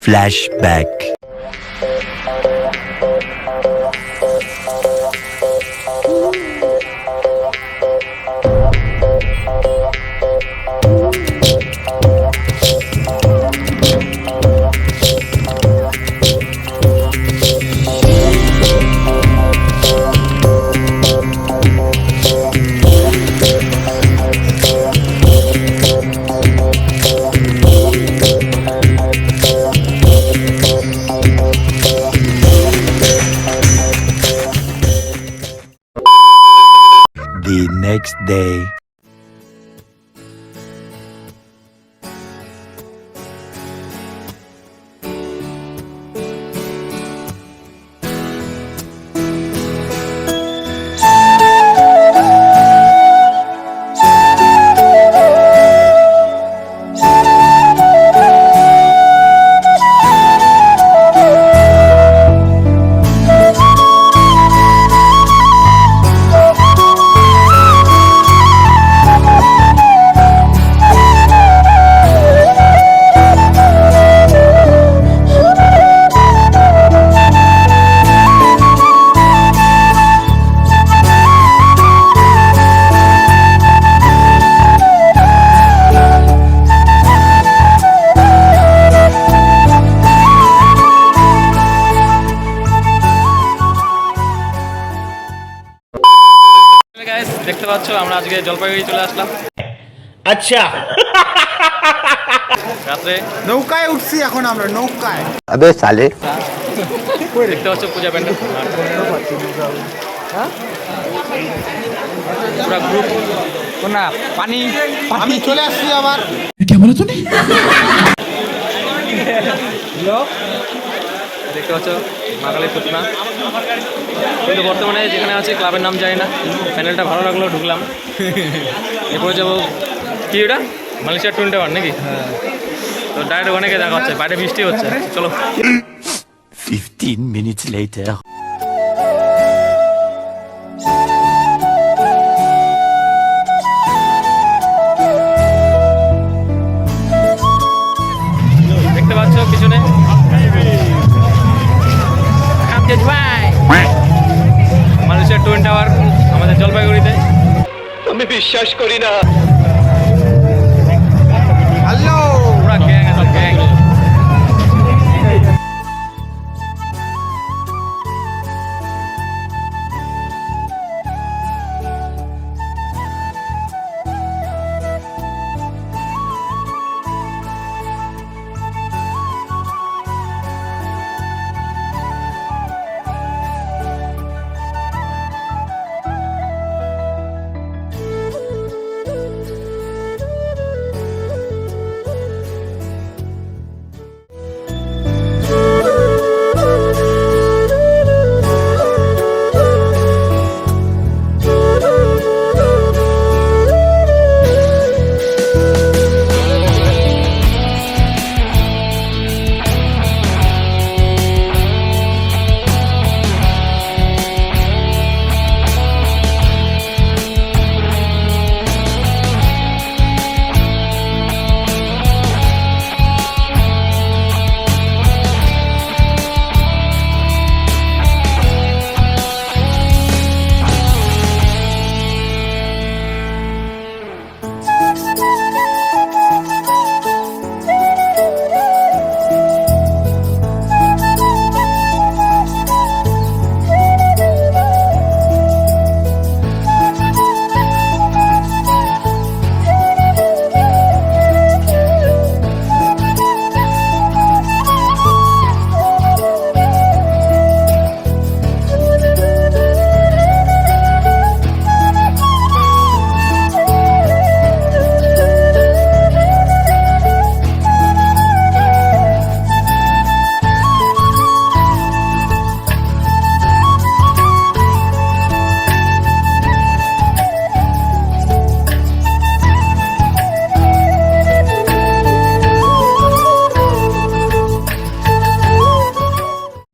Flashback. The next day. দেখতে পাচ্ছ আমরা আজকে জলপাইগুড়ি চলে আসলাম। আচ্ছা রাত্রে নৌকায় উঠছি এখন আমরা নৌকায়। अबे साले দেখতে পাচ্ছ পূজা প্যান্ডেল পুরা গ্রুপ না পানি আমি চলে আসছি আবার। দেখতে পাচ্ছ মাকালি পুতনা। কিন্তু বর্তমানে যেখানে আছে ক্লাবের নাম জানি না। প্যান্ডেলটা ভালো লাগলো, ঢুকলাম। এরপরে যাবো কি ওটা মালয়েশিয়ার 21 নাকি? তো ডাইরেক্ট ওখানে গিয়ে দেখা হচ্ছে। বাইরে বৃষ্টি হচ্ছে, চলো। 15 minutes later. দেখতে পাচ্ছ পিছনে মালয়েশিয়ার 21 আমাদের জলপাইগুড়িতে। আমি বিশ্বাস করি না। হ্যালো, পুরা গ্যাং আছে, গ্যাং।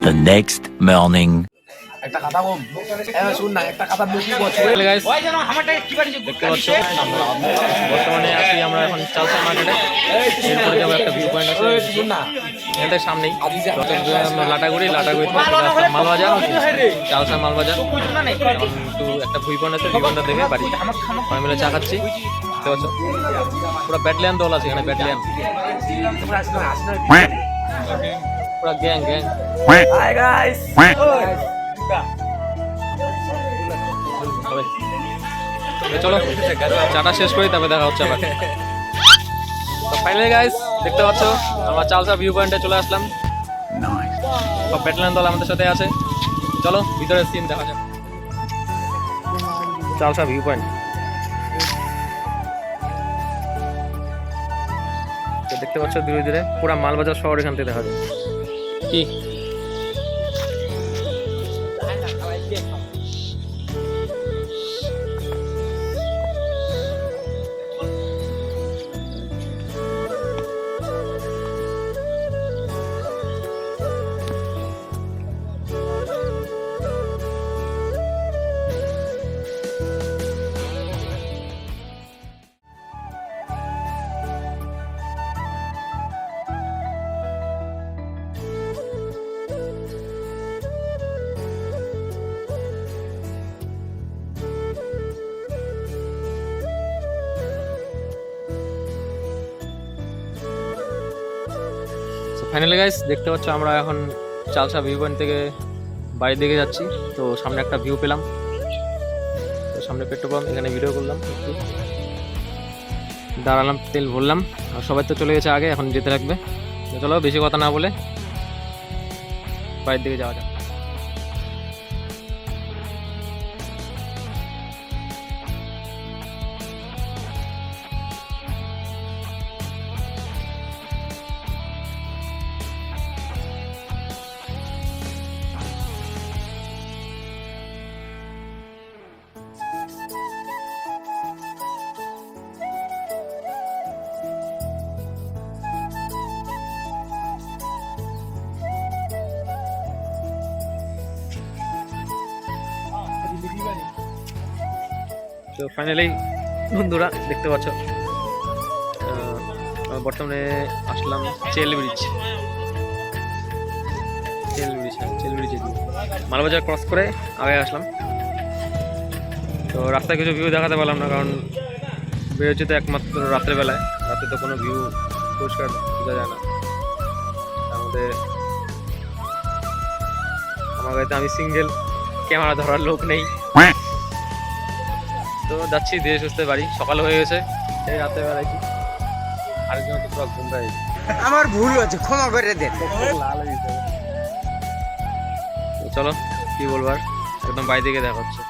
The next morning. একটা কথা বল শুন না একটা কথা বেশি বলছো Hello guys, দেখতে পাচ্ছ বর্তমানে আছি আমরা এখন চালসা মার্কেটে। এরপরে যাবো একটা ভিউ পয়েন্ট আছে শুন না এখানটায় সামনেই লাটাগুড়ি মালবাজার, চালসা মালবাজার। একটু একটা ভিউ পয়েন্ট আছে, ভিউ পয়েন্টটা দেখে বাড়ি সবাই মিলে চা খাচ্ছি। দেখতে পাচ্ছ পুরো ব্যাটলিয়ান দল আছে এখানে, ব্যাটলিয়ান পুরো গ্যাং গ্যাং। হাই গাইস চলো চাটা শেষ করি, তারপরে দেখা হচ্ছে আবার। তো ফাইনালি গাইস দেখতে পাচ্ছ আমরা চালসা ভিউ পয়েন্টে চলে আসলাম। সব ব্যাটালিয়ন দল আমাদের সাথে আছে। চলো ভিতরে সিন দেখা যাক। চালসা ভিউ পয়েন্ট দেখতে পাচ্ছ ধীরে ধীরে পুরা মালবাজার শহর এখান থেকে দেখা যায়। কি ফাইনালি গাইস দেখতে পাচ্ছ আমরা এখন চালসা ভিউ পয়েন্ট থেকে বাড়ির দিকে যাচ্ছি। তো সামনে একটা ভিউ পেলাম, তো সামনে পেট্রোল পাম্প, এখানে ভিডিও করলাম, একটু দাঁড়ালাম, তেল ভরলাম। আর সবাই তো চলে গেছে আগে, এখন যেতে লাগবে। তো চলো বেশি কথা না বলে বাড়ির দিকে যাওয়া যাক। তো ফাইনালি বন্ধুরা দেখতে পাচ্ছ বর্তমানে আসলাম চেল ব্রিজে মালবাজার ক্রস করে আগে আসলাম। তো রাস্তায় কিছু ভিউ দেখাতে পারলাম না, কারণ বেরোচ্ছে তো একমাত্র রাত্রেবেলায়, রাতে তো কোনো ভিউ পরিষ্কার বোঝা যায় না। তার মধ্যে আমার গাড়িতে আমি সিঙ্গেল, ক্যামেরা ধরার লোক নেই। তো যাচ্ছি ধীরে সুস্থে বাড়ি, সকাল হয়ে গেছে, এই রাতে বেলাইছি। আরেকজন তো পুরো ঘুম পাই, আমার ভুল হয়েছে, ক্ষমা করে দেন। লাল হয়ে গেছে। তো চলো কি বলবার, একদম বাড়ি থেকে দেখা হচ্ছে।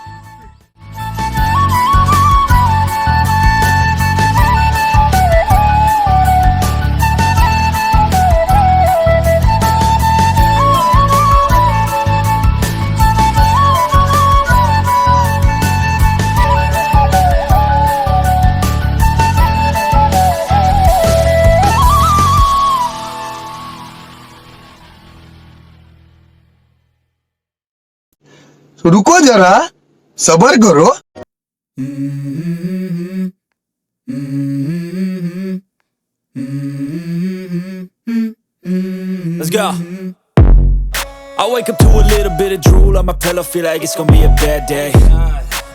रुको जरा सबर करो। Let's go. I wake up to a little bit of drool on my pillow, feel like it's gonna be a bad day.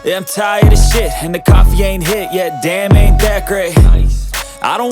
Yeah, I'm tired of shit and the coffee ain't hit yet, damn ain't that great. I don't